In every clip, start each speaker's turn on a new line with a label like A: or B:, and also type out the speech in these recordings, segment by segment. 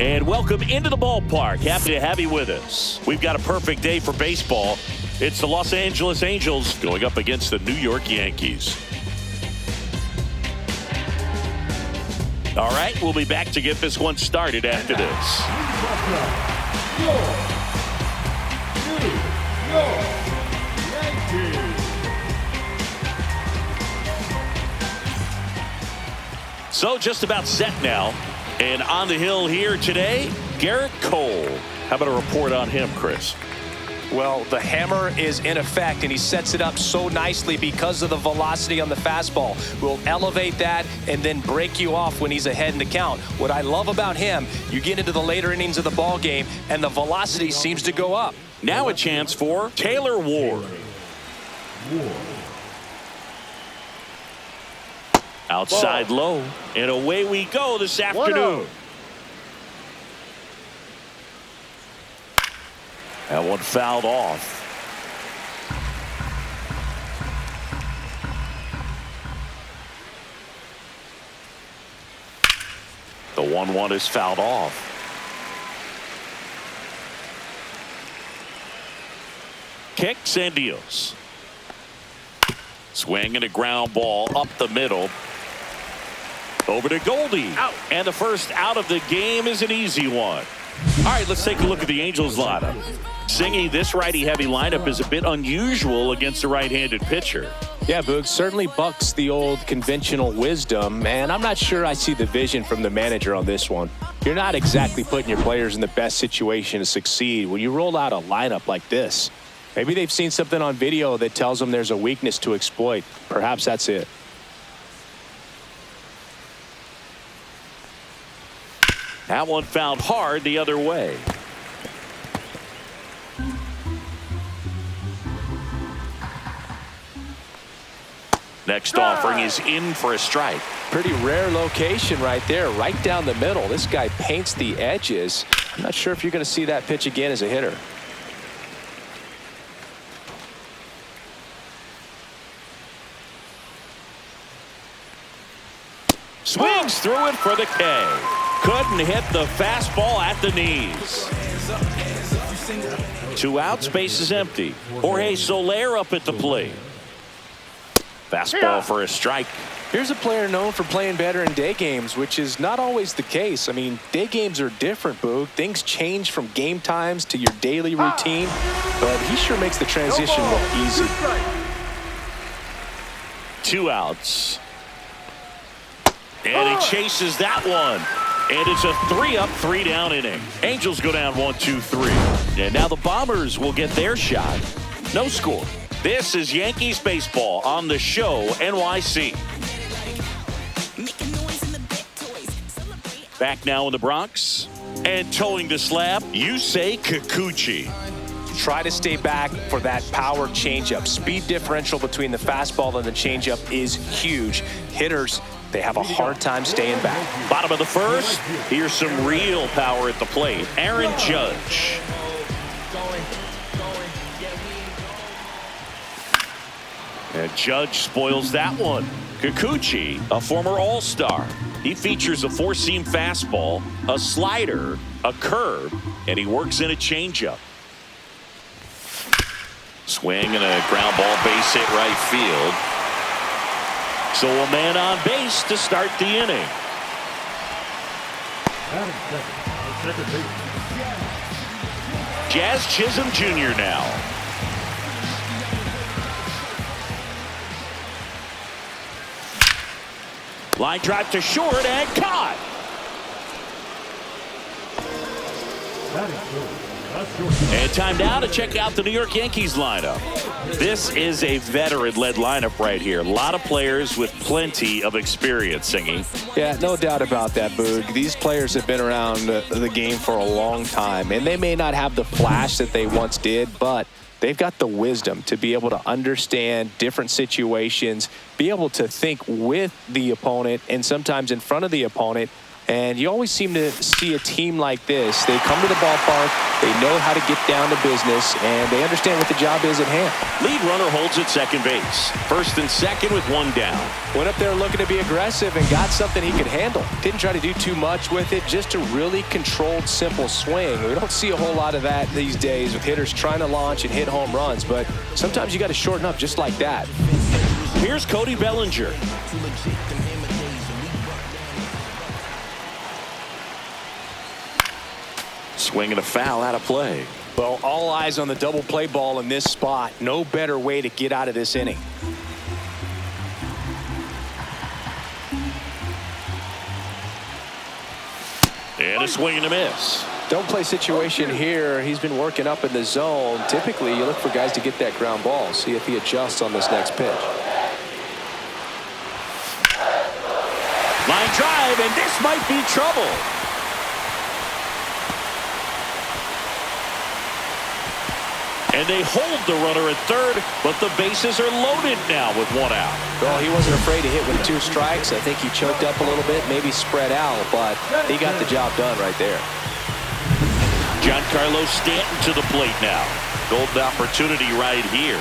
A: And welcome into the ballpark. Happy to have you with us. We've got a perfect day for baseball. It's the Los Angeles Angels going up against the New York Yankees. All right, we'll be back to get this one started after this. So just about set now. And on the hill here today, Garrett Cole. How about a report on him, Chris?
B: Well, the hammer is in effect, and he sets it up so nicely because of the velocity on the fastball. Will elevate that and then break you off when he's ahead in the count. What I love about him, you get into the later innings of the ball game, and the velocity seems to go up.
A: Now a chance for Taylor Ward. Outside low, and away we go this afternoon. That one fouled off. The 1-1 is fouled off. Kicks and deals. Swing and a ground ball up the middle. Over to Goldie. Out. And the first out of the game is an easy one. All right, let's take a look at the Angels lineup. Singy, this righty-heavy lineup is a bit unusual against a right-handed pitcher.
B: Yeah, Boog, certainly bucks the old conventional wisdom, and I'm not sure I see the vision from the manager on this one. You're not exactly putting your players in the best situation to succeed when you roll out a lineup like this. Maybe they've seen something on video that tells them there's a weakness to exploit. Perhaps that's it.
A: That one fouled hard the other way. Next offering is in for a strike.
B: Pretty rare location right there, right down the middle. This guy paints the edges. I'm not sure if you're going to see that pitch again as a hitter.
A: Swings through it for the K. Couldn't hit the fastball at the knees. 2 outs, base is empty. Jorge Soler up at the plate. Fastball for a strike.
B: Here's a player known for playing better in day games, which is not always the case. I mean, day games are different, Boog. Things change from game times to your daily routine, but he sure makes the transition look easy.
A: 2 outs. And he chases that one. And it's a 3-up, 3-down inning. Angels go down 1-2-3. And now the Bombers will get their shot. No score. This is Yankees baseball on the show NYC. Back now in the Bronx. And towing the slab, Yusei Kikuchi.
B: Try to stay back for that power changeup. Speed differential between the fastball and the changeup is huge. Hitters, they have a hard time staying back.
A: Bottom of the first. Here's some real power at the plate. Aaron Judge. And Judge spoils that one. Kikuchi, a former All-Star. He features a 4-seam fastball, a slider, a curve, and he works in a changeup. Swing and a ground ball, base hit right field. So a man on base to start the inning. Jazz Chisholm Jr. now. Line drive to short and caught. And time now to check out the New York Yankees lineup. This is a veteran-led lineup right here. A lot of players with plenty of experience, Singy.
B: Yeah, no doubt about that, Boog. These players have been around the game for a long time, and they may not have the flash that they once did, but they've got the wisdom to be able to understand different situations, be able to think with the opponent and sometimes in front of the opponent, And you always seem to see a team like this. They come to the ballpark, they know how to get down to business, and they understand what the job is at hand.
A: Lead runner holds at second base. First and second with one down.
B: Went up there looking to be aggressive and got something he could handle. Didn't try to do too much with it, just a really controlled, simple swing. We don't see a whole lot of that these days with hitters trying to launch and hit home runs, but sometimes you got to shorten up just like that.
A: Here's Cody Bellinger. Swinging a foul out of play.
B: Well, all eyes on the double play ball in this spot. No better way to get out of this inning.
A: And a swing and a miss.
B: Don't play situation here. He's been working up in the zone. Typically, you look for guys to get that ground ball. See if he adjusts on this next pitch.
A: Line drive, and this might be trouble. And they hold the runner at third, but the bases are loaded now with one out.
B: Well, he wasn't afraid to hit with 2 strikes. I think he choked up a little bit, maybe spread out, but he got the job done right there.
A: Giancarlo Stanton to the plate now. Golden opportunity right here.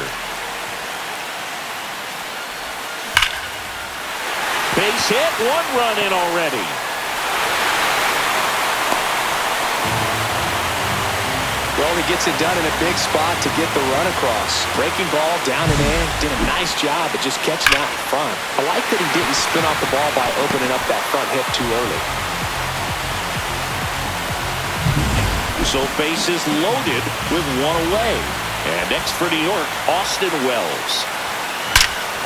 A: Base hit, 1 run in already.
B: Well, he gets it done in a big spot to get the run across. Breaking ball down and in. Did a nice job at just catching out in front. I like that he didn't spin off the ball by opening up that front hip too early.
A: So bases loaded with 1 away. And next for New York, Austin Wells.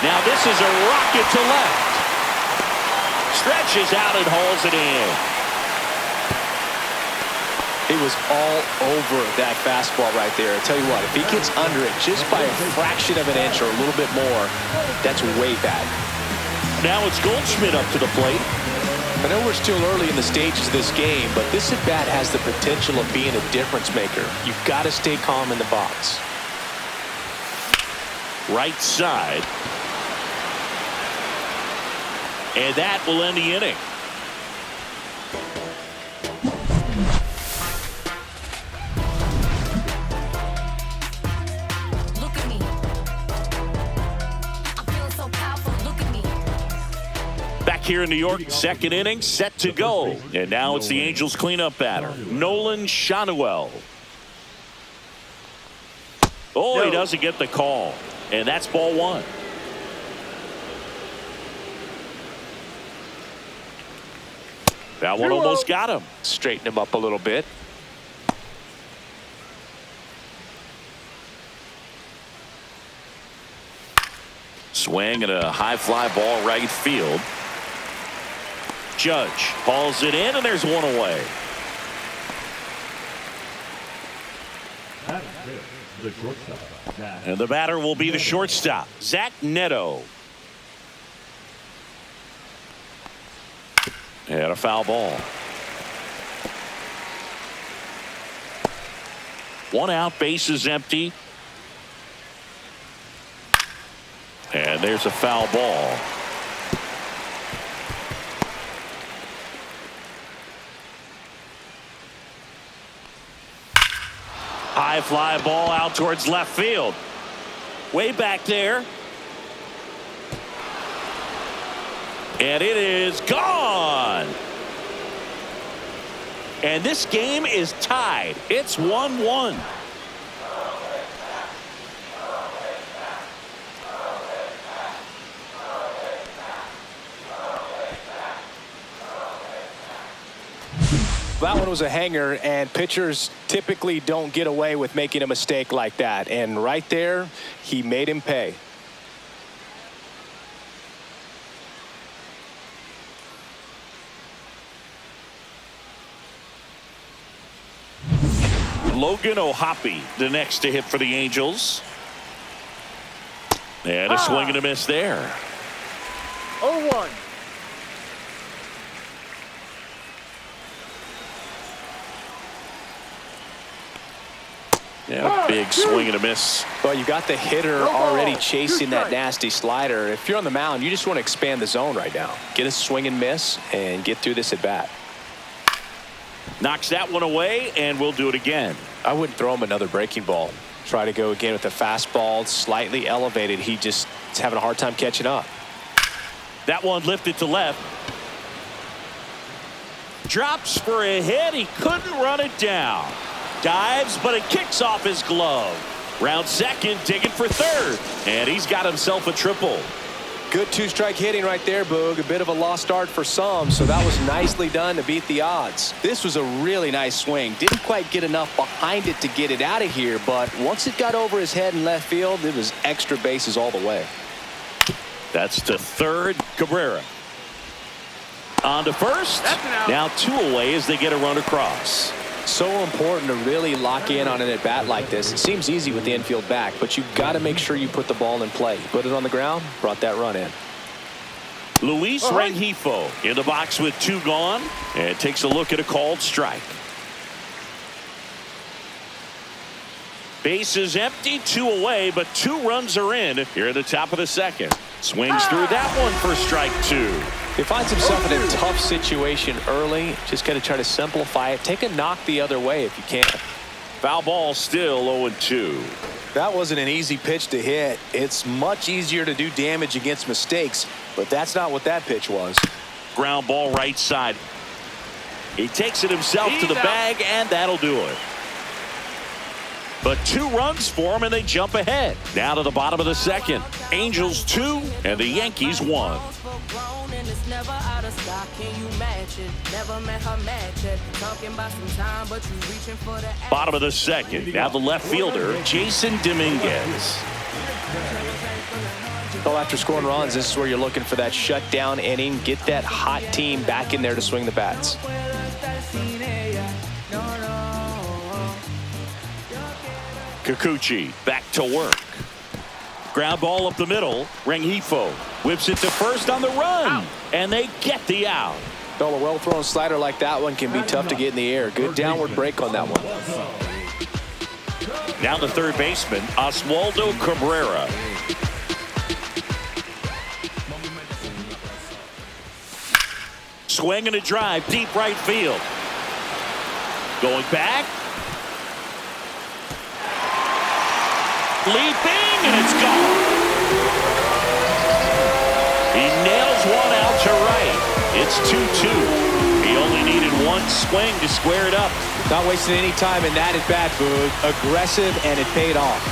A: Now this is a rocket to left. Stretches out and hauls it in.
B: He was all over that fastball right there. I tell you what, if he gets under it just by a fraction of an inch or a little bit more, that's way bad.
A: Now it's Goldschmidt up to the plate.
B: I know we're still early in the stages of this game, but this at-bat has the potential of being a difference maker. You've got to stay calm in the box.
A: Right side. And that will end the inning. Here in New York, second inning set to go, and now it's the Angels cleanup batter, Nolan Schanuel. Oh, he doesn't get the call, and that's ball 1. That one almost got him.
B: Straighten him up a little bit.
A: Swing and a high fly ball right field. Judge hauls it in, and there's 1 away. And the batter will be the shortstop, Zach Neto. And a foul ball. 1 out, base is empty. And there's a foul ball. High fly ball out towards left field. Way back there. And it is gone. And this game is tied. It's 1-1.
B: That one was a hanger, and pitchers typically don't get away with making a mistake like that. And right there, he made him pay.
A: Logan O'Hoppe, the next to hit for the Angels. And a swing and a miss there.
C: 0-1.
A: Yeah, big swing and a miss.
B: Well, you got the hitter already chasing that nasty slider. If you're on the mound, you just want to expand the zone right now. Get a swing and miss and get through this at bat.
A: Knocks that one away, and we'll do it again.
B: I wouldn't throw him another breaking ball. Try to go again with the fastball, slightly elevated. He just is having a hard time catching up.
A: That one lifted to left. Drops for a hit. He couldn't run it down. Dives, but it kicks off his glove. Round second, digging for third. And he's got himself a triple.
B: Good two-strike hitting right there, Boog. A bit of a lost start for some, so that was nicely done to beat the odds.
D: This was a really nice swing. Didn't quite get enough behind it to get it out of here, but once it got over his head in left field, it was extra bases all the way.
A: That's to third. Cabrera. On to first. Now 2 away as they get a run across.
B: So important to really lock in on an at-bat like this. It seems easy with the infield back, but you've got to make sure you put the ball in play. Put it on the ground, brought that run in.
A: Luis Rengifo in the box with 2 gone, and takes a look at a called strike. Base is empty, 2 away, but 2 runs are in here at the top of the second. Swings through that one for strike 2.
B: He finds himself in a tough situation early. Just got to try to simplify it. Take a knock the other way if you can.
A: Foul ball still 0-2.
D: That wasn't an easy pitch to hit. It's much easier to do damage against mistakes, but that's not what that pitch was.
A: Ground ball right side. He takes it himself to the bag, and that'll do it. But 2 runs for him, and they jump ahead. Now to the bottom of the second. Angels 2, and the Yankees 1. Bottom of the second. Now the left fielder, Jason Dominguez.
B: Well, after scoring runs, this is where you're looking for that shutdown inning. Get that hot team back in there to swing the bats.
A: Kikuchi back to work. Ground ball up the middle. Rengifo whips it to first on the run. And they get the out.
B: Well, a well-thrown slider like that one can be tough to get in the air. Good downward break on that one.
A: Now the third baseman, Oswaldo Cabrera. Swing and a drive, deep right field. Going back. Leaping, and it's gone. He nails one out to right. It's 2-2. He only needed 1 swing to square it up.
B: Not wasting any time in that at bat, Boog. Aggressive, and it paid off.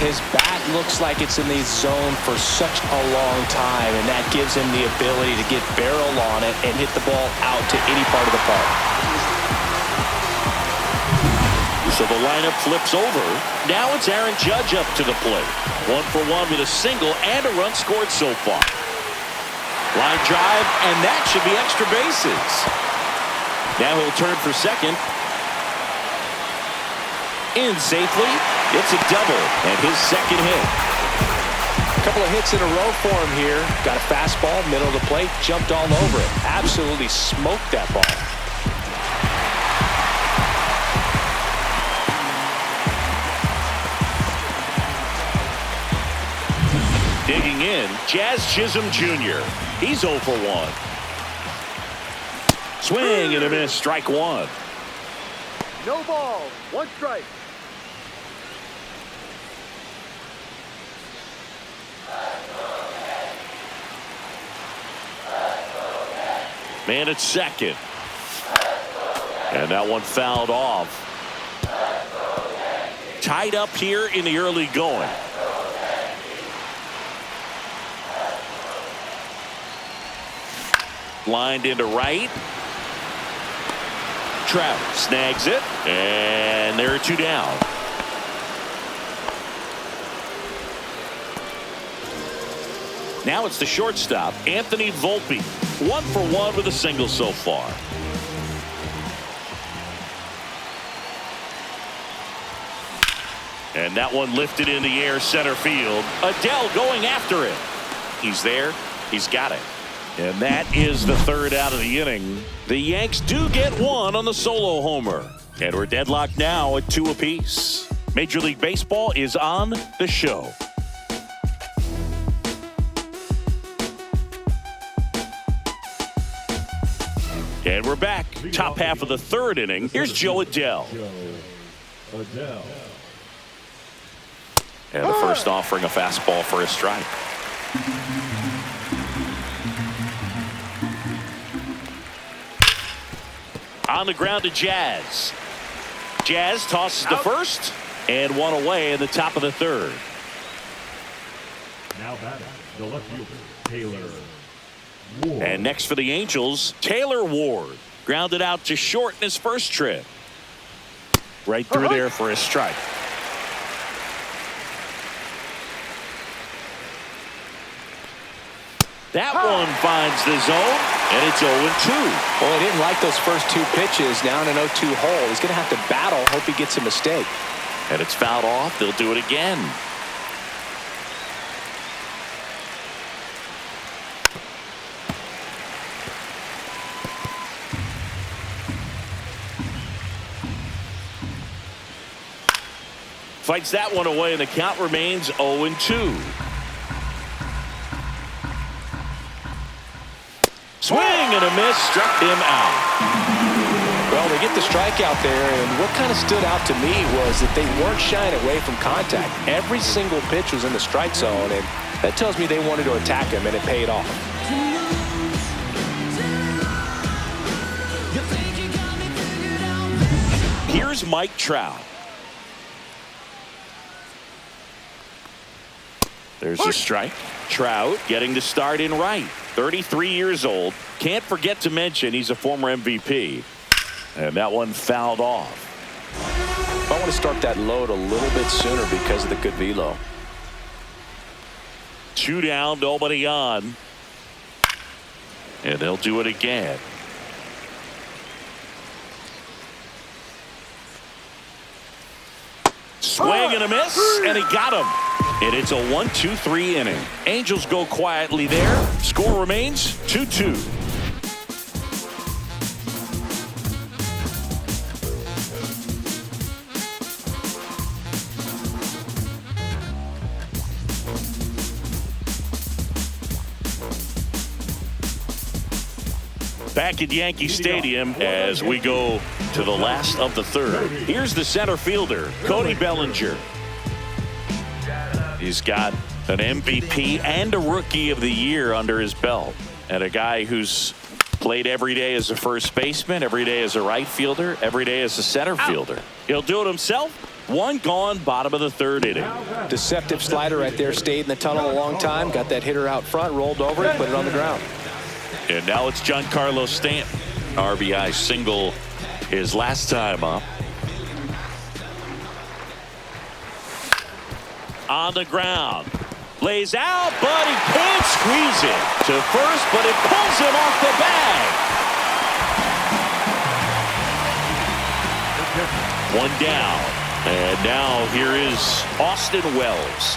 B: His bat looks like it's in the zone for such a long time, and that gives him the ability to get barrel on it and hit the ball out to any part of the park.
A: So the lineup flips over. Now it's Aaron Judge up to the plate. 1 for 1 with a single and a run scored so far. Line drive, and that should be extra bases. Now he'll turn for second. In safely. It's a double and his second hit.
B: A couple of hits in a row for him here. Got a fastball, middle of the plate, jumped all over it. Absolutely smoked that ball.
A: Digging in, Jazz Chisholm Jr. He's 0 for 1. Swing and a miss, strike 1.
C: No ball, 1 strike.
A: Man at second. And that one fouled off. Tied up here in the early going. Lined into right. Trout snags it, and there are 2 down. Now it's the shortstop, Anthony Volpe. 1 for 1 with a single so far. And that one lifted in the air center field. Adele going after it. He's there. He's got it. And that is the third out of the inning. The Yanks do get 1 on the solo homer. And we're deadlocked now at 2 apiece. Major League Baseball is on the show. And we're back. Top half of the third inning. Here's Joe Adell. And the first offering a fastball for a strike. On the ground to Jazz. Jazz tosses to first and one away in the top of the third.
E: Now batting, the left fielder, Taylor Ward.
A: And next for the Angels, Taylor Ward. Grounded out to short in his first trip. Right through there for a strike. That one finds the zone, and it's 0-2.
D: Well, he didn't like those first two pitches. Now in an 0-2 hole. He's going to have to battle. Hope he gets a mistake.
A: And it's fouled off. They'll do it again. Fights that one away, and the count remains 0-2. Swing and a miss, struck him out.
D: Well, they get the strikeout there, and what kind of stood out to me was that they weren't shying away from contact. Every single pitch was in the strike zone, and that tells me they wanted to attack him, and it paid off.
A: Here's Mike Trout. There's a strike. Trout getting the start in right. 33 years old. Can't forget to mention he's a former MVP. And that one fouled off.
D: I want to start that load a little bit sooner because of the good velo.
A: 2 down, nobody on. And they'll do it again. Swing and a miss, and he got him. And it's a 1-2-3 inning. Angels go quietly there. Score remains 2-2. Back at Yankee Stadium as we go to the last of the third. Here's the center fielder, Cody Bellinger. He's got an MVP and a Rookie of the Year under his belt. And a guy who's played every day as a first baseman, every day as a right fielder, every day as a center fielder. He'll do it himself. One gone, bottom of the third inning.
D: Deceptive slider right there. Stayed in the tunnel a long time. Got that hitter out front, rolled over it, put it on the ground.
A: And now it's Giancarlo Stanton. RBI single his last time up. On the ground. Lays out, but he can't squeeze it to first, but it pulls him off the bag. One down. And now here is Austin Wells.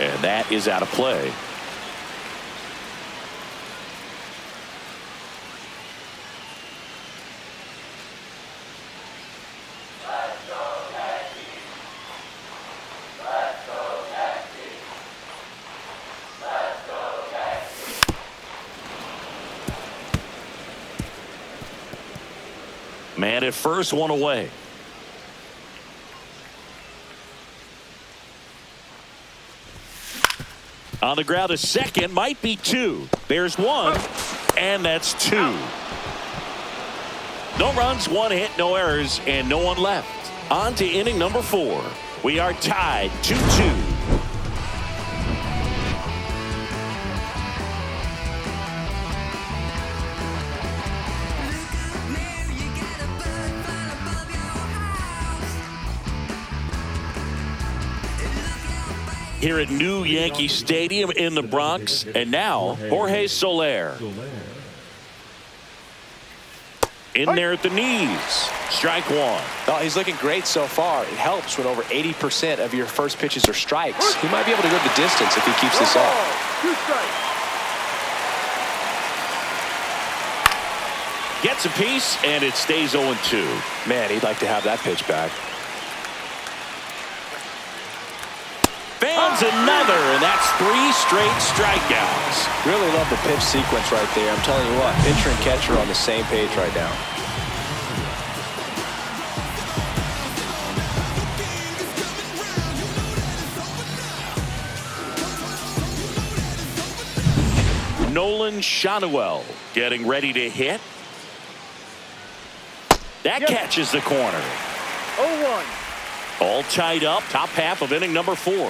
A: And that is out of play. Man at first, one away. On the ground, a second, might be two. There's one, and that's two. No runs, one hit, no errors, and no one left. On to inning number 4. We are tied 2-2. Here at New Yankee Stadium in the Bronx. And now, Jorge Soler. In there at the knees. Strike one.
D: Oh, he's looking great so far. It helps when over 80% of your first pitches are strikes. He might be able to go the distance if he keeps this up.
C: 2 strikes.
A: Gets a piece, and it stays 0-2.
D: Man, he'd like to have that pitch back.
A: Fans another, and that's 3 straight strikeouts.
D: Really love the pitch sequence right there. I'm telling you what, pitcher and catcher are on the same page right now.
A: Nolan Shanuel getting ready to hit. That catches the corner.
C: 0-1.
A: All tied up, top half of inning number 4. 0-2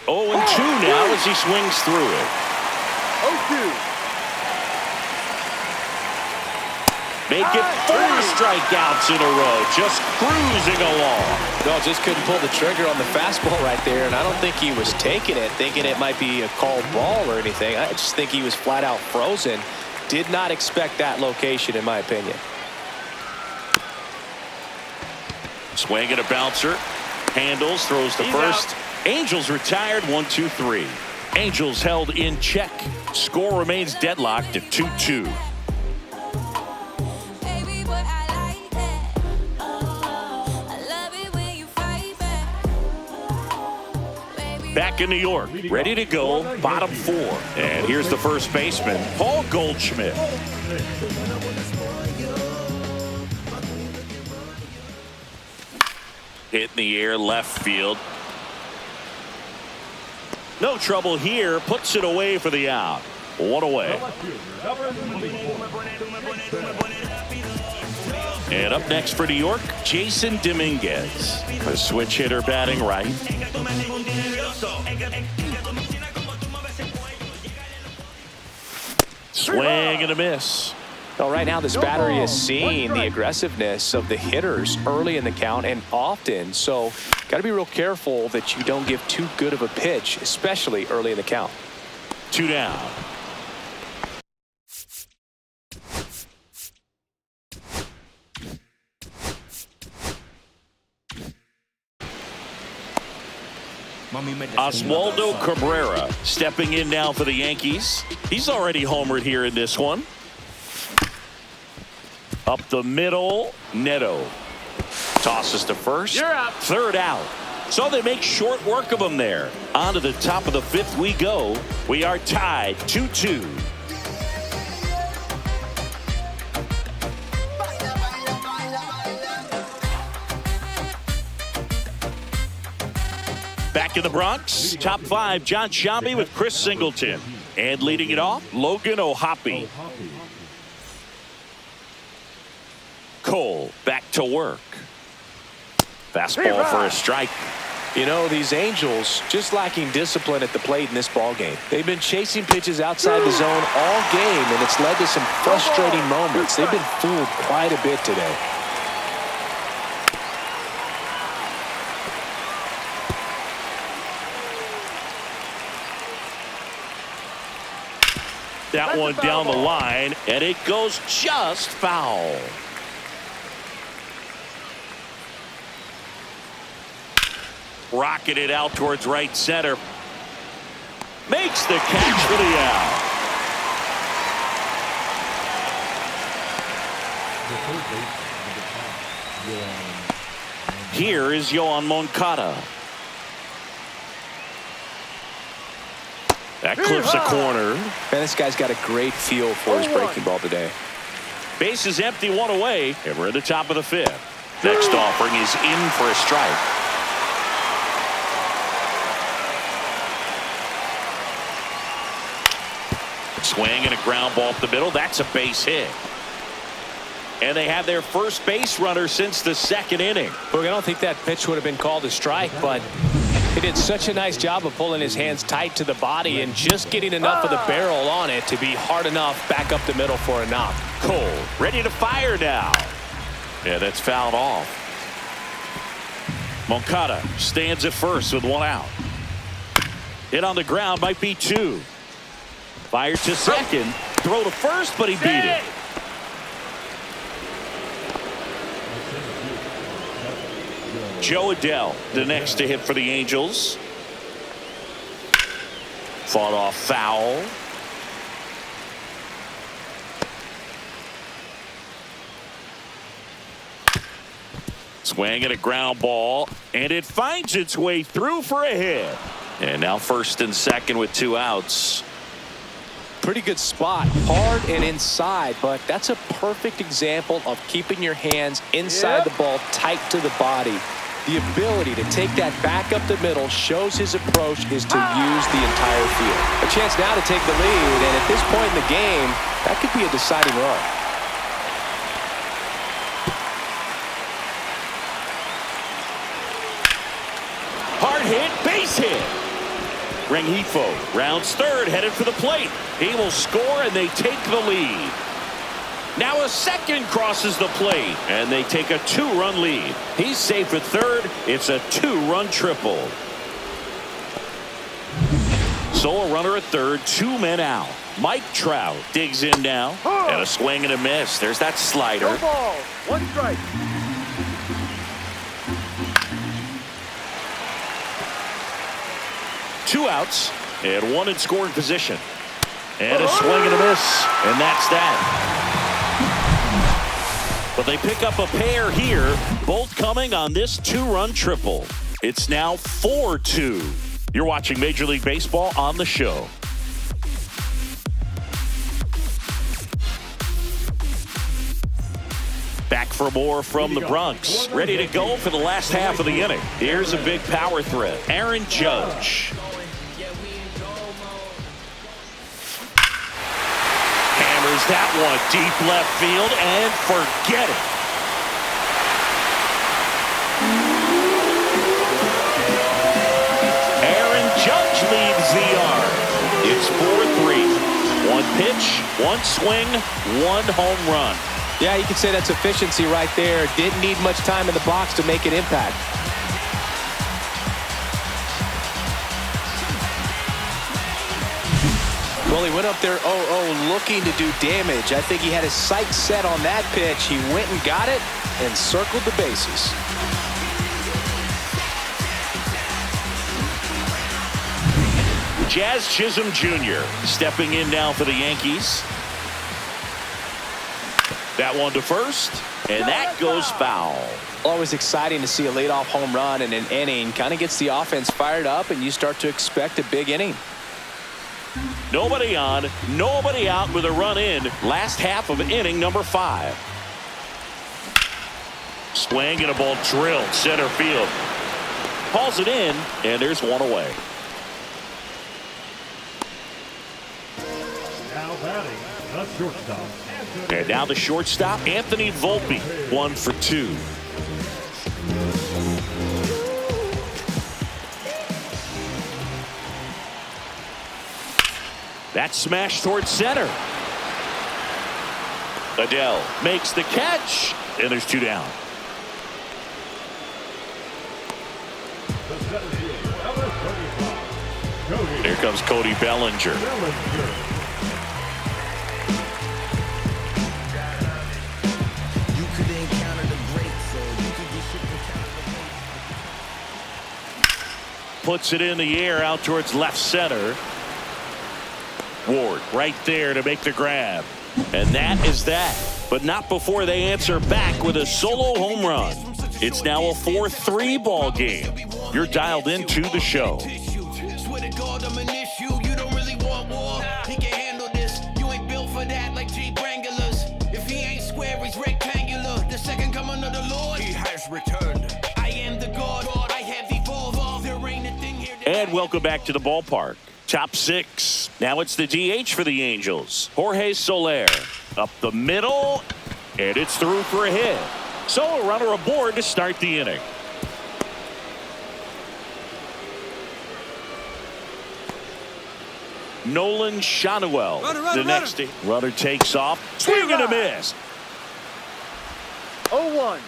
A: now as he swings through it.
C: 0-2.
A: Make it 4 strikeouts in a row, just cruising along.
D: No, just couldn't pull the trigger on the fastball right there, and I don't think he was taking it, thinking it might be a called ball or anything. I just think he was flat out frozen. Did not expect that location, in my opinion.
A: Swing and a bouncer. Handles, throws the first. Angels retired 1-2-3. Angels held in check. Score remains deadlocked at 2-2. Back in New York, ready to go, bottom 4. And here's the first baseman, Paul Goldschmidt. Hit in the air, left field. No trouble here, puts it away for the out. 1 away. And up next for New York, Jason Dominguez. A switch hitter batting right. Swing and a miss.
D: Well, right now this battery is seeing the aggressiveness of the hitters early in the count and often. So got to be real careful that you don't give too good of a pitch, especially early in the count.
A: 2 down. Oswaldo Cabrera stepping in now for the Yankees. He's already homered here in this one. Up the middle, Neto tosses to first.
C: You're out.
A: 3rd out. So they make short work of him there. On to the top of the 5th we go. We are tied 2-2. Back in the Bronx, top 5, John Shambi with Chris Singleton. And leading it off, Logan O'Hoppe. Cole back to work. Fastball for a strike.
D: You know, these Angels just lacking discipline at the plate in this ball game. They've been chasing pitches outside the zone all game, and it's led to some frustrating moments. They've been fooled quite a bit today.
A: That one down the line, and it goes just foul. Rocking it out towards right center. Makes the catch for the out. Here is Yoan Moncada. That clips a corner.
D: Man, this guy's got a great feel for his breaking ball today.
A: Base is empty, 1 away, and we're at the top of the 5th. Next offering is in for a strike. Swing and a ground ball up the middle. That's a base hit. And they have their first base runner since the 2nd inning.
D: Look, I don't think that pitch would have been called a strike, but he did such a nice job of pulling his hands tight to the body and just getting enough of the barrel on it to be hard enough back up the middle for a knock.
A: Cole ready to fire now. Yeah, that's fouled off. Moncada stands at first with 1 out. Hit on the ground, might be 2. Fired to second. Throw to first, but he beat it. Joe Adell, the next to hit for the Angels. Fought off foul. Swing and a ground ball, and it finds its way through for a hit. And now first and second with 2 outs.
B: Pretty good spot, hard and inside, but that's a perfect example of keeping your hands inside the ball, tight to the body. The ability to take that back up the middle shows his approach is to use the entire field. A chance now to take the lead, and at this point in the game, that could be a deciding run.
A: Hard hit, base hit. Rengifo rounds third, headed for the plate. He will score, and they take the lead. Now a second crosses the plate, and they take a 2-run lead. He's safe at third. It's a 2-run triple. So a runner at third, 2 men out. Mike Trout digs in now, and a swing and a miss. There's that slider.
C: No ball. 1 strike.
A: Two outs and 1 in scoring position. And a swing and a miss, and that's that. But they pick up a pair here, both coming on this 2-run triple. It's now 4-2. You're watching Major League Baseball on the show. Back for more from the Bronx. Ready to go for the last half of the inning. Here's a big power threat. Aaron Judge. Hammers that one deep left field and forget it. Aaron Judge leads the yard. It's 4-3. 1 pitch, 1 swing, 1 home run.
B: Yeah, you could say that's efficiency right there. Didn't need much time in the box to make an impact. Well, he went up there 0-0 looking to do damage. I think he had his sights set on that pitch. He went and got it and circled the bases.
A: Jazz Chisholm Jr. stepping in now for the Yankees. That one to first, and that goes foul.
B: Always exciting to see a leadoff home run in an inning. Kind of gets the offense fired up, and you start to expect a big inning.
A: Nobody on, nobody out with a run in. Last half of inning number 5. Swing and a ball drilled center field. Calls it in, and there's one away.
E: Now batting, the shortstop.
A: And now the shortstop, Anthony Volpe, 1 for 2. That smash towards center. Adele makes the catch, and there's 2 down. Here comes Cody Bellinger. Puts it in the air out towards left center. Ward right there to make the grab. And that is that. But not before they answer back with a solo home run. It's now a 4-3 ball game. You're dialed into the show. And welcome back to the ballpark. Top 6. Now it's the DH for the Angels. Jorge Soler up the middle, and it's through for a hit. So a runner aboard to start the inning. Nolan Shanuel, the next runner takes off. Swing and a miss.
C: 0-1.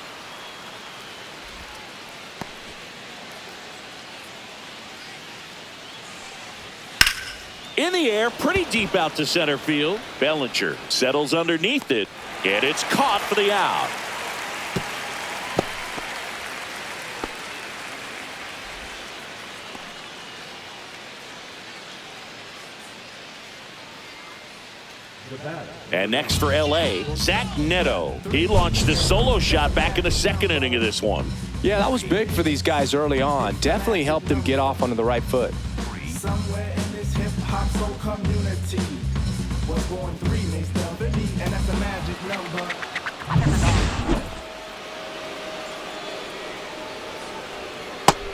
A: In the air, pretty deep out to center field. Bellinger settles underneath it, and it's caught for the out. And next for L.A., Zach Neto. He launched a solo shot back in the second inning of this one.
B: Yeah, that was big for these guys early on. Definitely helped them get off onto the right foot.
F: Somewhere in this hip-hop soul community was born 3 mixed up in me, and that's a magic number.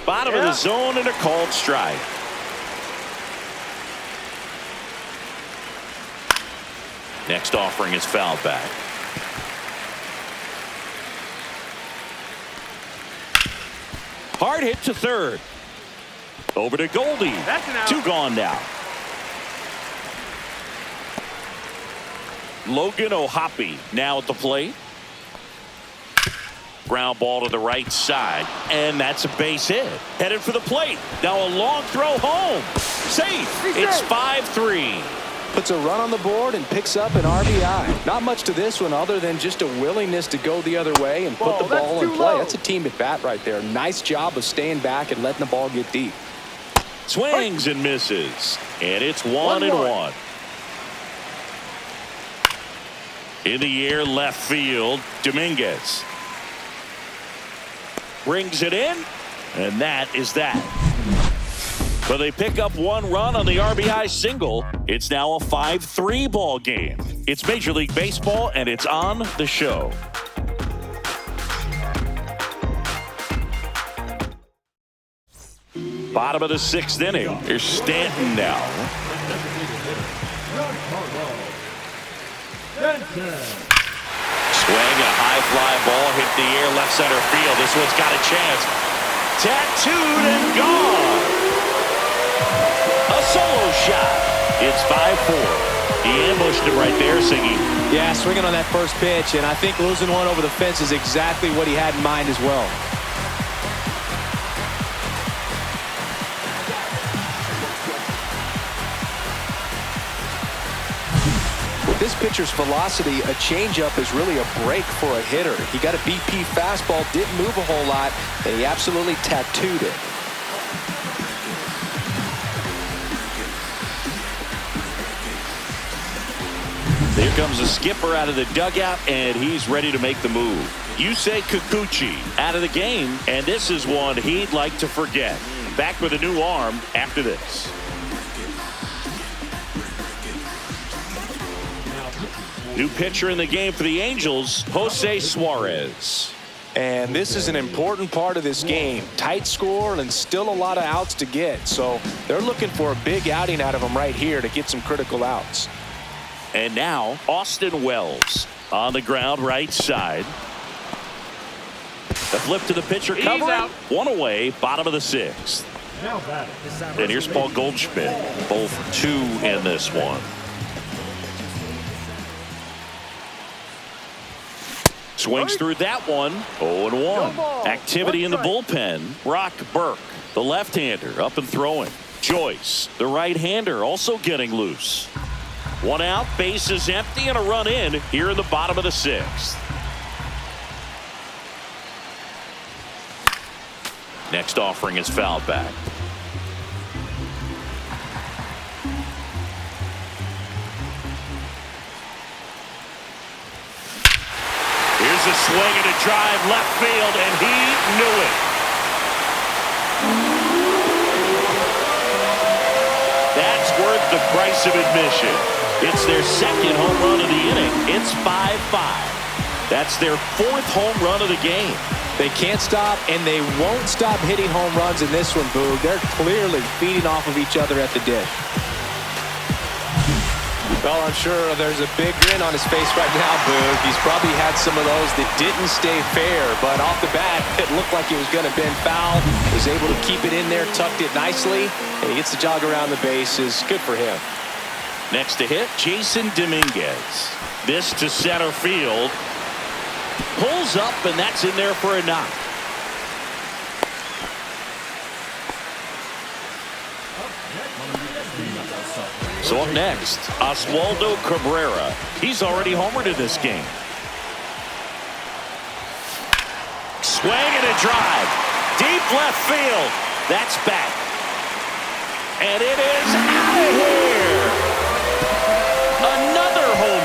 A: Bottom of the zone and a called strike. Next offering is fouled back. Hard hit to third. Over to Goldie.
C: That's an out.
A: 2 gone now. Logan O'Hoppe now at the plate. Ground ball to the right side, and that's a base hit. Headed for the plate. Now a long throw home. Safe. It's 5-3.
B: Puts a run on the board and picks up an RBI. Not much to this one other than just a willingness to go the other way and put the ball in play. That's a team at bat right there. Nice job of staying back and letting the ball get deep.
A: Swings and misses, and it's 1-1. In the air, left field, Dominguez brings it in, and that is that. But they pick up 1 run on the RBI single. It's now a 5-3 ball game. It's Major League Baseball, and it's on the show. Bottom of the 6th inning. Here's Stanton now. Swing, a high fly ball hit the air, left center field. This one's got a chance. Tattooed and gone. A solo shot. It's 5-4. He ambushed him right there, Siggy.
B: Yeah, swinging on that first pitch, and I think losing one over the fence is exactly what he had in mind as well. With this pitcher's velocity, a changeup is really a break for a hitter. He got a BP fastball, didn't move a whole lot, and he absolutely tattooed it.
A: Here comes the skipper out of the dugout, and he's ready to make the move. Yusei Kikuchi out of the game, and this is one he'd like to forget. Back with a new arm after this. New pitcher in the game for the Angels, Jose Suarez.
B: And this is an important part of this game. Tight score and still a lot of outs to get. So they're looking for a big outing out of him right here to get some critical outs.
A: And now Austin Wells on the ground right side. The flip to the pitcher cover. 1 away, bottom of the 6th. And here's Paul Goldschmidt. Both 2 in this one. Swings through that one. 0-1. Activity in the bullpen. Brock Burke, the left-hander, up and throwing. Joyce, the right-hander, also getting loose. 1 out, base is empty, and a run in here in the bottom of the 6th. Next offering is fouled back. Here's a swing and a drive left field, and he knew it. That's worth the price of admission. It's their 2nd home run of the inning. It's 5-5. That's their 4th home run of the game.
B: They can't stop, and they won't stop hitting home runs in this one, Boog. They're clearly feeding off of each other at the dish. Well, I'm sure there's a big grin on his face right now, Boog. He's probably had some of those that didn't stay fair, but off the bat, it looked like it was going to bend foul. Was able to keep it in there, tucked it nicely, and he gets the jog around the bases. Good for him.
A: Next to hit, Jason Dominguez. This to center field. Pulls up, and that's in there for a knock. So up next, Oswaldo Cabrera. He's already homered in this game. Swing and a drive. Deep left field. That's back. And it is out of here. Another home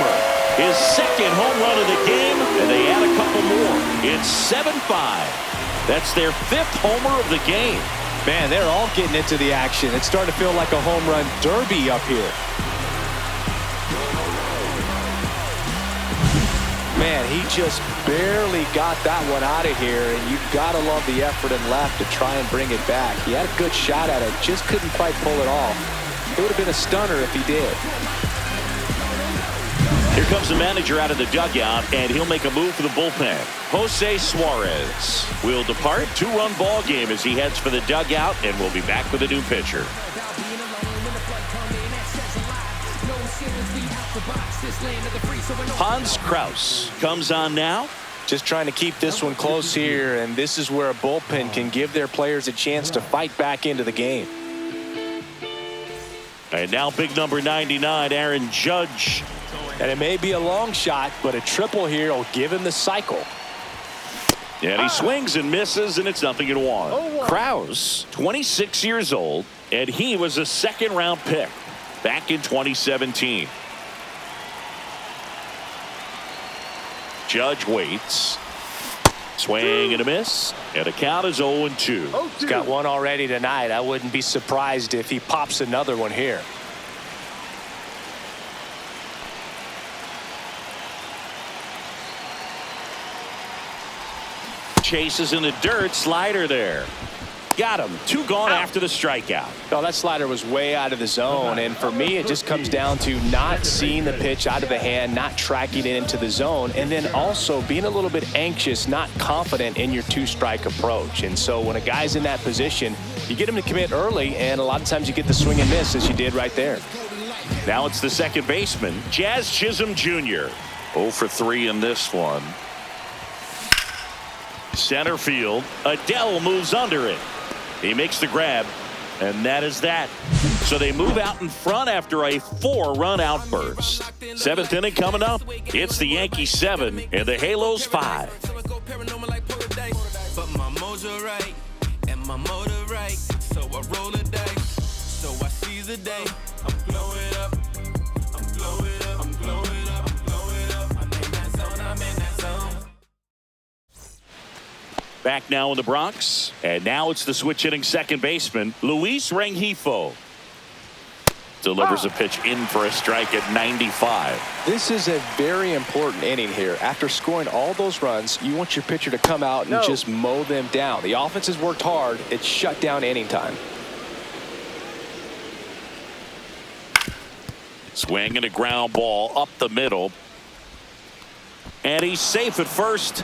A: his second home run of the game, and they add a couple more. It's 7-5. That's their fifth homer of the game.
B: Man, they're all getting into the action. It's starting to feel like a home run derby up here. Man, he just barely got that one out of here, and you've got to love the effort and left to try and bring it back. He had a good shot at it, just couldn't quite pull it off. It would have been a stunner if he did.
A: Here comes the manager out of the dugout, and he'll make a move for the bullpen. Jose Suarez will depart. Two-run ball game as he heads for the dugout, and we'll be back with a new pitcher. Hans Kraus comes on now.
B: Just trying to keep this one close here, and this is where a bullpen can give their players a chance to fight back into the game.
A: And now big number 99, Aaron Judge.
B: And it may be a long shot, but a triple here will give him the cycle.
A: And he swings and misses, and it's 0-1. Kraus, 26 years old, and he was a second-round pick back in 2017. Judge waits. Swing and a miss. And the count is 0-2.
B: He's got one already tonight. I wouldn't be surprised if he pops another one here.
A: Chases in the dirt. Slider there. Got him. Two gone after the strikeout.
B: Well, that slider was way out of the zone, and for me it just comes down to not seeing the pitch out of the hand, not tracking it into the zone, and then also being a little bit anxious, not confident in your two-strike approach. And so when a guy's in that position, you get him to commit early, and a lot of times you get the swing and miss as you did right there.
A: Now it's the second baseman, Jazz Chisholm Jr. 0 for 3 in this one. Center field. Adele moves under it. He makes the grab, and that is that. So they move out in front after a 4-run outburst. Seventh inning coming up. It's the Yankees 7 and the Halos 5.
G: But my mojo right and my motor right, so I roll the dice. So I seize the day. I'm blowing up. I'm blowing up. I'm blowing up. I'm blowing up. I'm in that zone. I'm in that zone.
A: Back now in the Bronx, and now it's the switch-hitting second baseman, Luis Rengifo. Delivers a pitch in for a strike at 95.
B: This is a very important inning here. After scoring all those runs, you want your pitcher to come out and just mow them down. The offense has worked hard. It's shut down inning time.
A: Swing and a ground ball up the middle. And he's safe at first.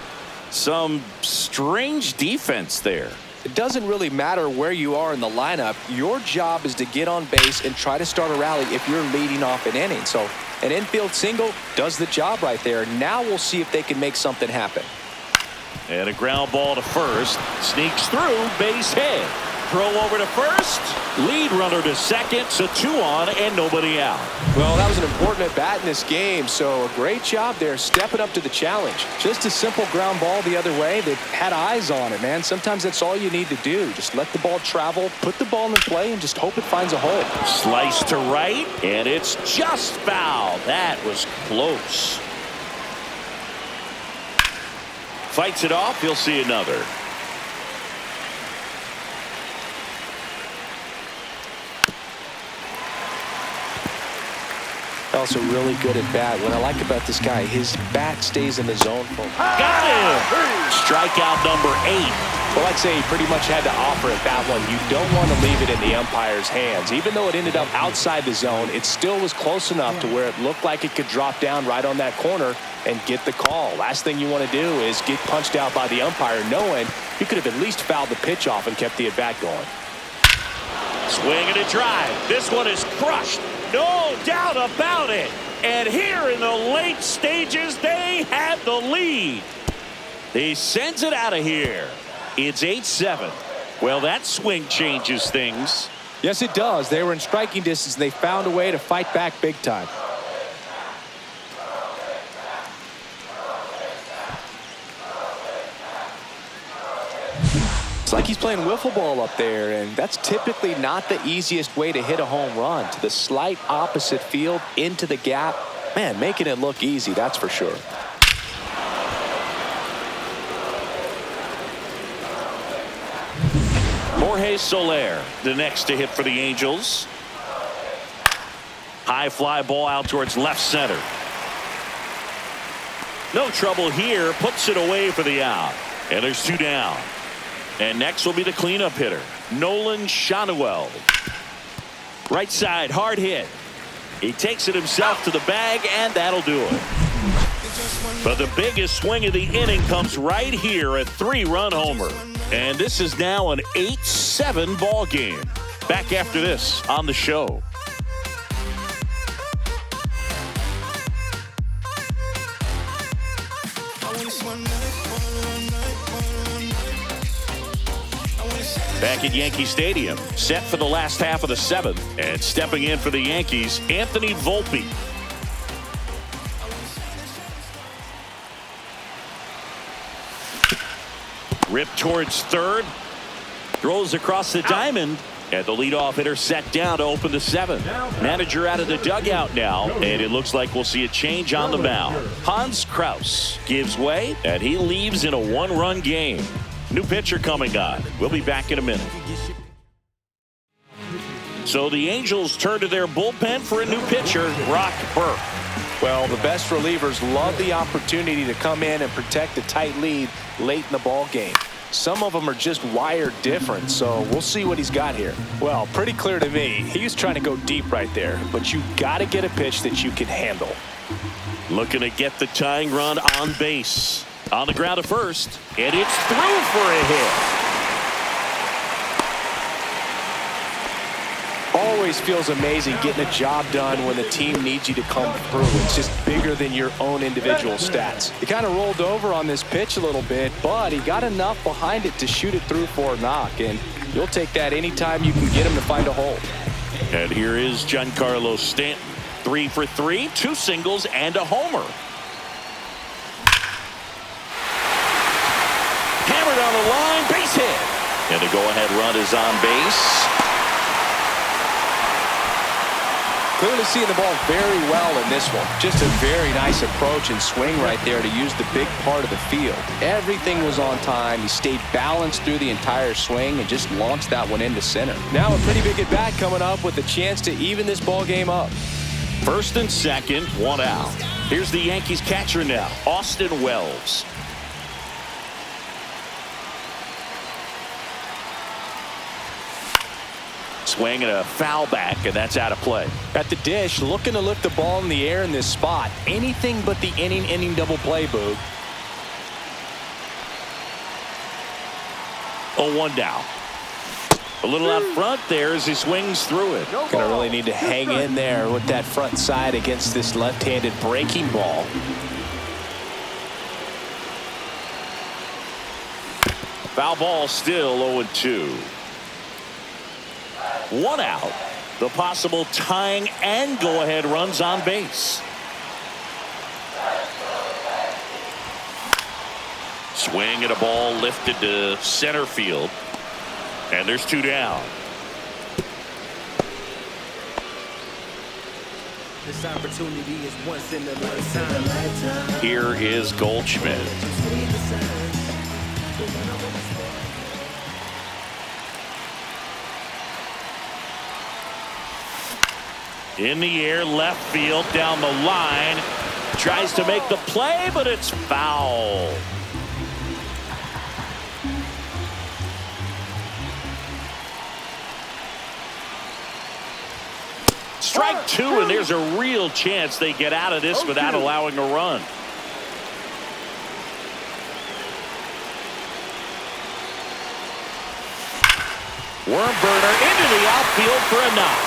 A: Some strange defense there.
B: It doesn't really matter where you are in the lineup. Your job is to get on base and try to start a rally if you're leading off an inning. So an infield single does the job right there. Now we'll see if they can make something happen.
A: And a ground ball to first. Sneaks through, base hit. Throw over to first. Lead runner to second. So 2 on and nobody out.
B: Well, that was an important at-bat in this game, so a great job there stepping up to the challenge. Just a simple ground ball the other way. They had eyes on it, man. Sometimes that's all you need to do. Just let the ball travel, put the ball in play, and just hope it finds a hole.
A: Slice to right, and it's just foul. That was close. Fights it off. He'll see another.
B: Also really good at bat. What I like about this guy, his bat stays in the zone.
A: Got him! Strikeout number 8.
B: Well, I'd say he pretty much had to offer at that one. You don't want to leave it in the umpire's hands. Even though it ended up outside the zone, it still was close enough to where it looked like it could drop down right on that corner and get the call. Last thing you want to do is get punched out by the umpire knowing you could have at least fouled the pitch off and kept the at-bat going.
A: Swing and a drive. This one is crushed. No doubt about it. And here in the late stages, they had the lead. He sends it out of here. It's 8-7. Well, that swing changes things.
B: Yes, it does. They were in striking distance. They found a way to fight back big time. It's like he's playing wiffle ball up there, and that's typically not the easiest way to hit a home run. To the slight opposite field, into the gap. Man, making it look easy, that's for sure.
A: Jorge Soler, the next to hit for the Angels. High fly ball out towards left center. No trouble here. Puts it away for the out. And there's 2 down. And next will be the cleanup hitter, Nolan Schanuel. Right side, hard hit. He takes it himself to the bag, and that'll do it. But the biggest swing of the inning comes right here, a 3-run homer. And this is now an 8-7 ball game. Back after this on the show. Back at Yankee Stadium, set for the last half of the 7th, and stepping in for the Yankees, Anthony Volpe. Ripped towards third, throws across the diamond, and the leadoff hitter set down to open the 7th. Manager out of the dugout now, and it looks like we'll see a change on the mound. Hans Kraus gives way, and he leaves in a 1-run game. New pitcher coming on. We'll be back in a minute. So the Angels turn to their bullpen for a new pitcher, Brock Burke.
B: Well, the best relievers love the opportunity to come in and protect a tight lead late in the ball game. Some of them are just wired different, so we'll see what he's got here. Well, pretty clear to me, he was trying to go deep right there, but you got to get a pitch that you can handle.
A: Looking to get the tying run on base. On the ground at first, and it's through for a hit.
B: Always feels amazing getting a job done when the team needs you to come through. It's just bigger than your own individual stats. He kind of rolled over on this pitch a little bit, but he got enough behind it to shoot it through for a knock, and you'll take that anytime you can get him to find a hole.
A: And here is Giancarlo Stanton. 3 for 3, 2 singles, and a homer. Hammered on the line, base hit. And the go-ahead run is on base.
B: Clearly seeing the ball very well in this one. Just a very nice approach and swing right there to use the big part of the field. Everything was on time. He stayed balanced through the entire swing and just launched that one into center. Now a pretty big at-bat coming up with a chance to even this ball game up.
A: First and second, 1 out. Here's the Yankees catcher now, Austin Wells. Swing and a foul back, and that's out of play.
B: At the dish, looking to lift the ball in the air in this spot. Anything but the inning double play, Boog.
A: 0-1 down. A little out front there as he swings through it.
B: Gonna really need to hang in there with that front side against this left-handed breaking ball.
A: Foul ball still 0-2. 1 out. The possible tying and go-ahead runs on base. Swing at a ball lifted to center field. And there's 2 down.
G: This opportunity is once in a lifetime.
A: Here is Goldschmidt. In the air, left field, down the line. Tries to make the play, but it's foul. Strike 2, and there's a real chance they get out of this without allowing a run. Worm burner into the outfield for a knock.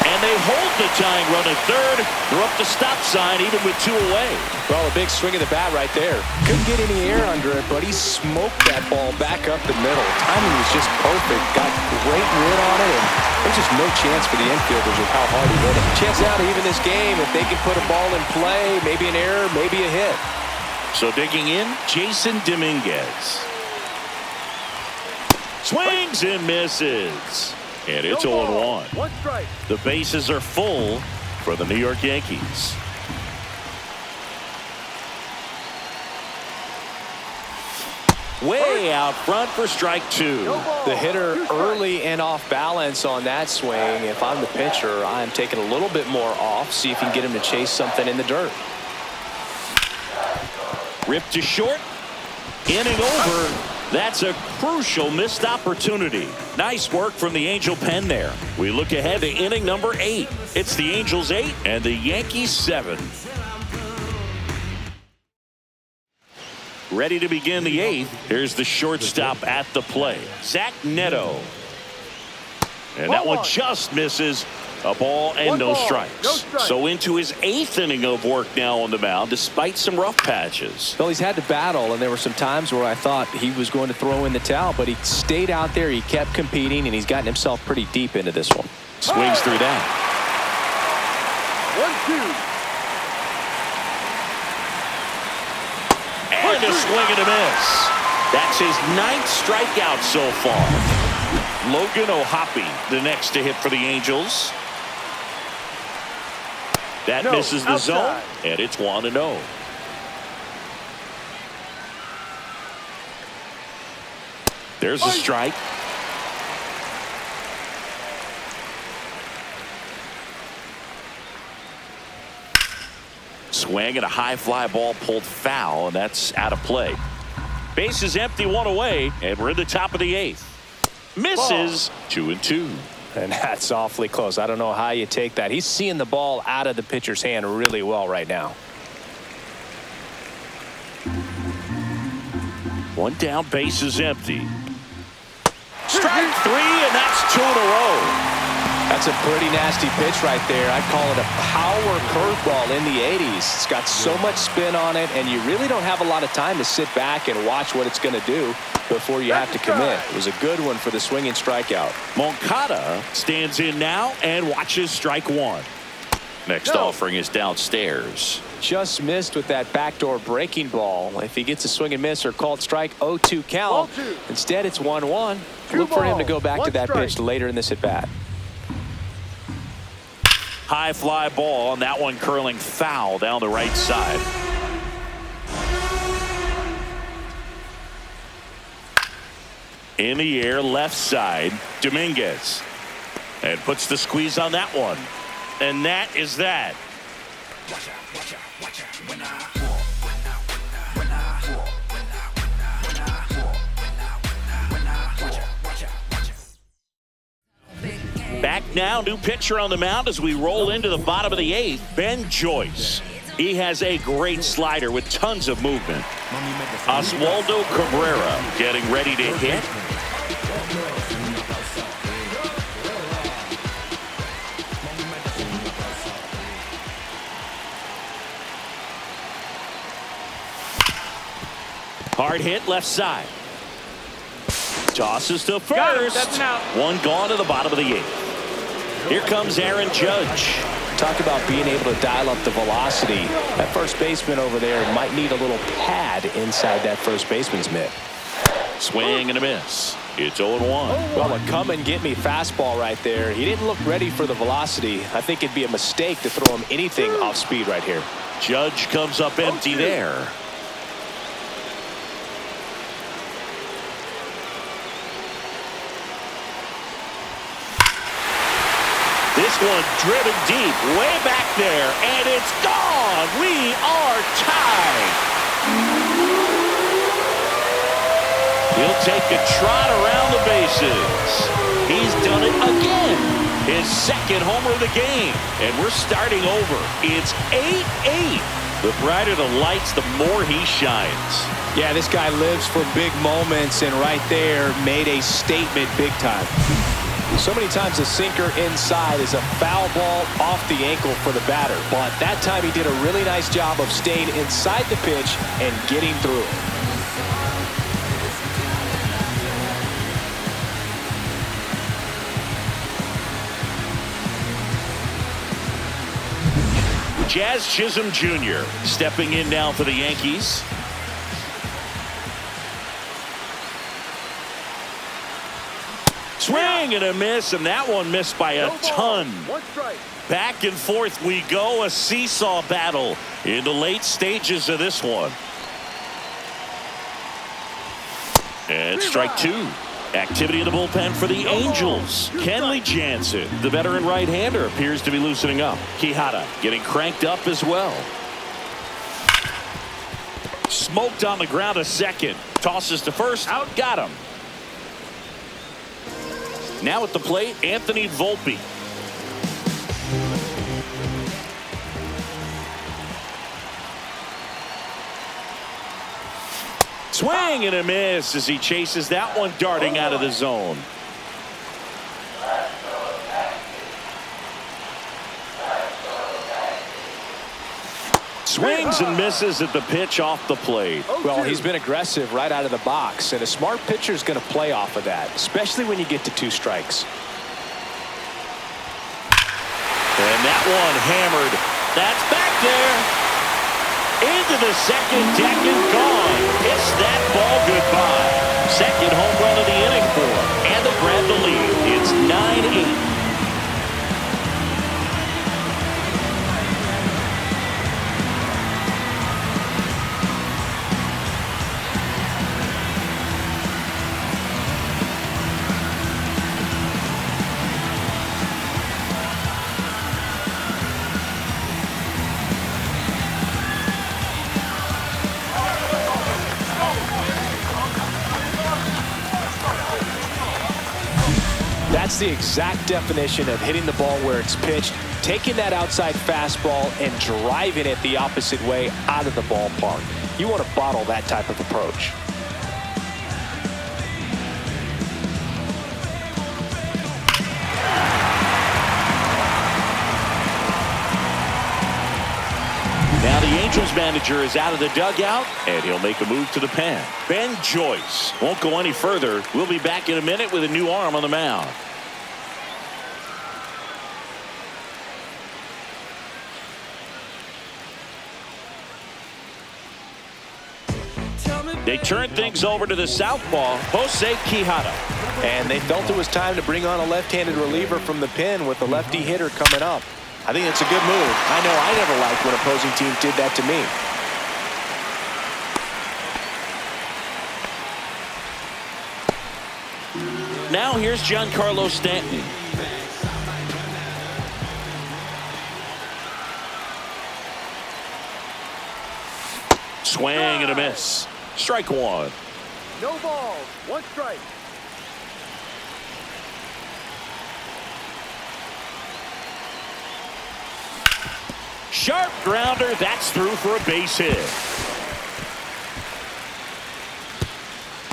A: And they hold the tying run at third. They're up the stop sign even with 2 away.
B: Well, a big swing of the bat right there. Couldn't get any air under it, but he smoked that ball back up the middle. Timing was just perfect. Got great rid on it, and there's just no chance for the infielders with how hard he hit it. Chance now to even this game if they can put a ball in play, maybe an error, maybe a hit.
A: So digging in, Jason Dominguez. Swings and misses. And it's 0-1.
C: One strike.
A: The bases are full for the New York Yankees. Way out front for strike 2.
B: The hitter early and off balance on that swing. If I'm the pitcher, I'm taking a little bit more off, see if you can get him to chase something in the dirt.
A: Ripped to short. Inning over. That's a crucial missed opportunity. Nice work from the Angel pen there. We look ahead to inning number 8. It's the Angels 8 and the Yankees 7. Ready to begin the 8th. Here's the shortstop at the plate, Zach Neto. And that one just misses. A ball and no strikes. So into his 8th inning of work now on the mound, despite some rough patches.
B: Well, he's had to battle, and there were some times where I thought he was going to throw in the towel, but he stayed out there, he kept competing, and he's gotten himself pretty deep into this one.
A: Swings through that.
C: 1-2.
A: And a swing and a miss. That's his 9th strikeout so far. Logan O'Hoppe, the next to hit for the Angels. That misses the zone, and it's 1-0. There's a strike. Swing and a high fly ball pulled foul, and that's out of play. Base is empty, 1 away, and we're in the top of the 8th. Misses. 2-2.
B: And that's awfully close. I don't know how you take that. He's seeing the ball out of the pitcher's hand really well right now.
A: One down, base is empty. Strike 3, and that's 2 in a row.
B: That's a pretty nasty pitch right there. I'd call it a power curveball in the 80s. It's got so much spin on it, and you really don't have a lot of time to sit back and watch what it's going to do before you have to commit. It was a good one for the swinging strikeout.
A: Moncada stands in now and watches strike 1. Next offering is downstairs.
B: Just missed with that backdoor breaking ball. If he gets a swing and miss or called strike, 0-2 count. Instead, it's 1-1. Look for him to go back to that pitch later in this at bat.
A: High fly ball, and that one curling foul down the right side. In the air, left side, Dominguez. And puts the squeeze on that one. And that is that. Back now, new pitcher on the mound as we roll into the bottom of the 8th, Ben Joyce. He has a great slider with tons of movement. Oswaldo Cabrera getting ready to hit. Hard hit left side. Tosses to first. One gone to the bottom of the 8th. Here comes Aaron Judge.
B: Talk about being able to dial up the velocity. That first baseman over there might need a little pad inside that first baseman's mitt.
A: Swing and a miss. It's 0-1.
B: Well, a come and get me fastball right there. He didn't look ready for the velocity. I think it'd be a mistake to throw him anything off speed right here.
A: Judge comes up empty there. This one driven deep, way back there, and it's gone. We are tied. He'll take a trot around the bases. He's done it again. His second homer of the game, and we're starting over. It's 8-8. The brighter the lights, the more he shines.
B: Yeah, this guy lives for big moments, and right there made a statement big time. So many times a sinker inside is a foul ball off the ankle for the batter. But that time he did a really nice job of staying inside the pitch and getting through it.
A: Jazz Chisholm Jr. stepping in now for the Yankees. Swing and a miss, and that one missed by a ton.
C: One strike.
A: Back and forth we go, a seesaw battle in the late stages of this one. And strike two. Activity in the bullpen for the Angels. Kenley Jansen, the veteran right-hander, appears to be loosening up. Quijada getting cranked up as well. Smoked on the ground a second. Tosses to first. Out. Got him. Now at the plate, Anthony Volpe. Swing and a miss as he chases that one darting out of the zone. Swings and misses at the pitch off the plate.
D: Well, he's been aggressive right out of the box, and a smart pitcher is going to play off of that, especially when you get to 2 strikes.
A: And that one hammered. That's back there. Into the second deck and gone. It's that ball goodbye. Second home run of the inning for him. And they grab the lead. It's 9-8.
D: That's the exact definition of hitting the ball where it's pitched, taking that outside fastball and driving it the opposite way out of the ballpark. You want to bottle that type of approach.
A: Now the Angels manager is out of the dugout, and he'll make a move to the pen. Ben Joyce won't go any further. We'll be back in a minute with a new arm on the mound. They turn things over to the southpaw, Jose Quijada.
D: And they felt it was time to bring on a left-handed reliever from the pen with the lefty hitter coming up. I think it's a good move. I know I never liked when opposing teams did that to me.
A: Now here's Giancarlo Stanton. Swing and a miss. Strike one.
C: No balls. One strike.
A: Sharp grounder. That's through for a base hit.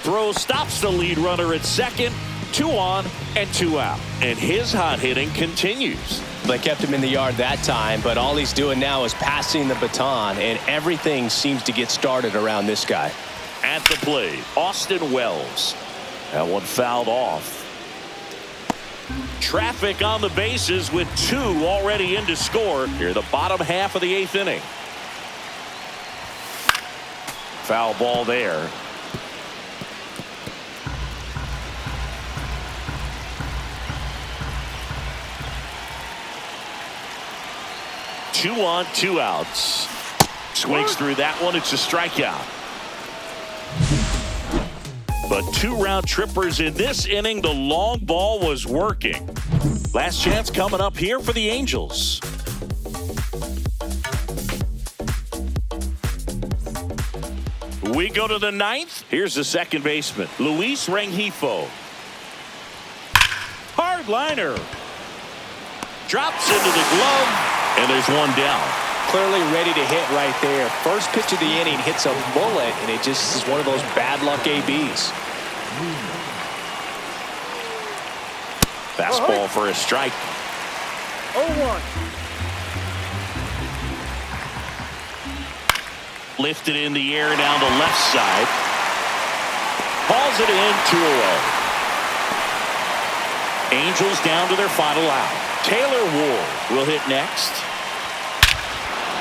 A: Throw stops the lead runner at second. 2 on and 2 out. And his hot hitting continues.
D: They kept him in the yard that time, but all he's doing now is passing the baton, and everything seems to get started around this guy.
A: At the plate, Austin Wells. That one fouled off. Traffic on the bases with 2 already in to score here the bottom half of the 8th inning. Foul ball there. Two on, 2 outs. Swings through that one. It's a strikeout. But 2 round trippers in this inning. The long ball was working. Last chance coming up here for the Angels. We go to the 9th. Here's the second baseman, Luis Rengifo. Hard liner. Drops into the glove. And there's one down.
D: Clearly ready to hit right there. First pitch of the inning hits a bullet, and it just is one of those bad luck ABs.
A: Fastball for a strike.
C: 0-1.
A: Lifted in the air down the left side. Hauls it in, 2 away. Angels down to their final out. Taylor Ward will hit next.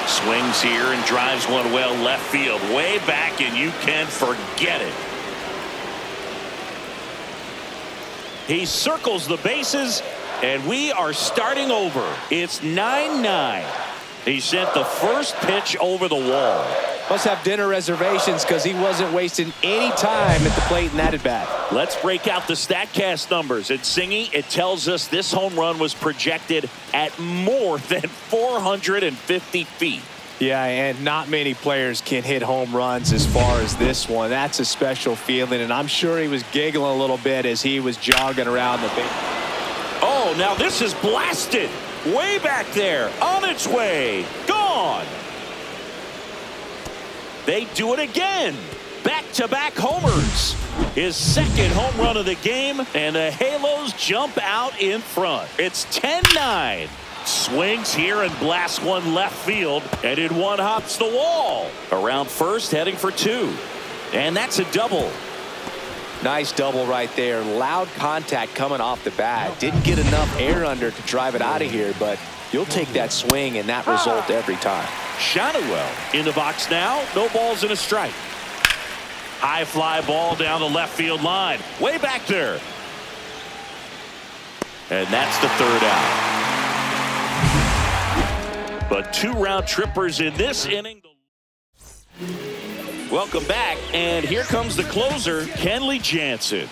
A: Swings here and drives one well left field. Way back, and you can forget it. He circles the bases, and we are starting over. It's 9-9. He sent the first pitch over the wall.
B: Must have dinner reservations because he wasn't wasting any time at the plate in that at-bat.
A: Let's break out the StatCast numbers. At Singy, it tells us this home run was projected at more than 450 feet.
B: Yeah, and not many players can hit home runs as far as this one. That's a special feeling, and I'm sure he was giggling a little bit as he was jogging around the base.
A: Oh, now this is blasted. Way back there. On its way. Gone. They do it again. Back-to-back homers. His second home run of the game, and the Halos jump out in front. It's 10-9. Swings here and blasts one left field, and in one hops the wall. Around first, heading for two. And that's a double.
B: Nice double right there. Loud contact coming off the bat. Didn't get enough air under to drive it out of here, but you'll take that swing and that result every time.
A: Shotwell in the box now. No balls and a strike. High fly ball down the left field line. Way back there. And that's the third out. But two round trippers in this inning. Welcome back, and here comes the closer, Kenley Jansen.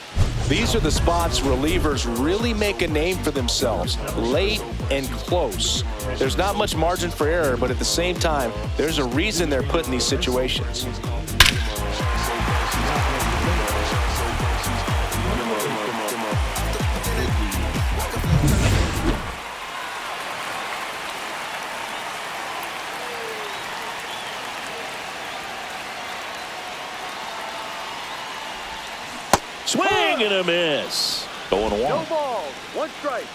B: These are the spots relievers really make a name for themselves, late and close. There's not much margin for error, but at the same time, there's a reason they're put in these situations.
A: Swing and a miss. Going one.
C: No balls. One strike.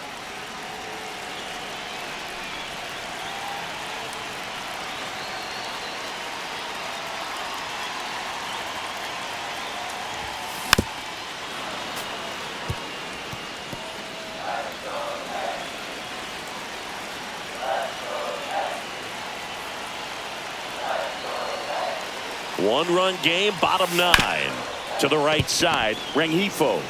A: One-run game, bottom nine. To the right side, Rengifo.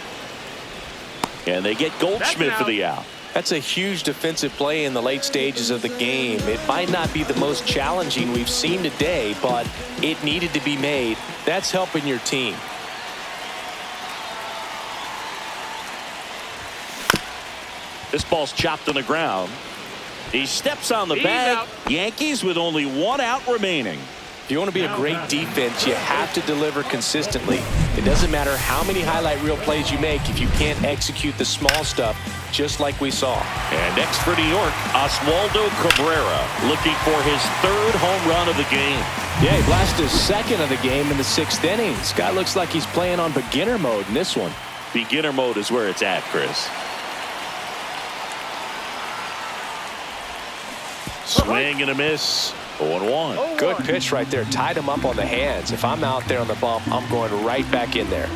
A: And they get Goldschmidt for the out.
B: That's a huge defensive play in the late stages of the game. It might not be the most challenging we've seen today, but it needed to be made. That's helping your team.
A: This ball's chopped on the ground. He steps on the bag. Yankees with only one out remaining.
B: If you want to be a great defense, you have to deliver consistently. It doesn't matter how many highlight reel plays you make if you can't execute the small stuff, just like we saw.
A: And next for New York, Oswaldo Cabrera looking for his third home run of the game.
B: Yeah, he blasted his second of the game in the sixth inning. This guy looks like he's playing on beginner mode in this one.
A: Beginner mode is where it's at, Chris. Swing and a miss. 0-1.
B: Good pitch right there. Tied him up on the hands. If I'm out there on the bump, I'm going right back in there.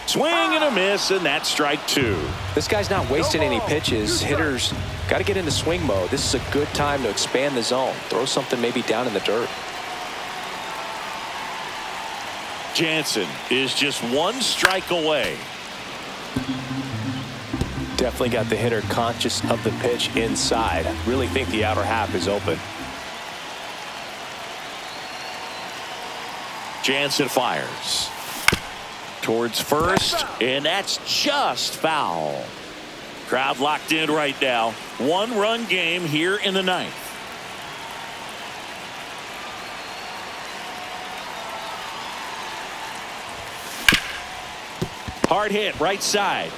A: Swing and a miss, and that's strike two.
B: This guy's not wasting any pitches. Hitters got to get into swing mode. This is a good time to expand the zone. Throw something maybe down in the dirt.
A: Jansen is just one strike away.
B: Definitely got the hitter conscious of the pitch inside. I really think the outer half is open.
A: Jansen fires towards first, and that's just foul. Crowd locked in right now. One-run game here in the ninth. Hard hit right side.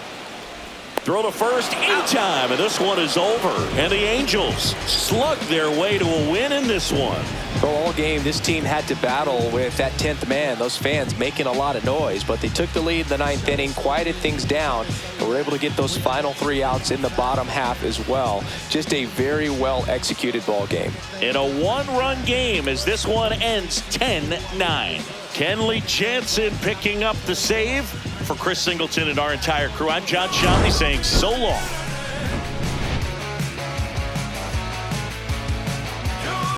A: Throw to first in time, and this one is over. And the Angels slug their way to a win in this one.
B: Well, all game, this team had to battle with that 10th man. Those fans making a lot of noise, but they took the lead in the ninth inning, quieted things down, and were able to get those final three outs in the bottom half as well. Just a very well-executed ball game.
A: In a one-run game as this one ends 10-9. Kenley Jansen picking up the save. For Chris Singleton and our entire crew, I'm John Shanley saying so long.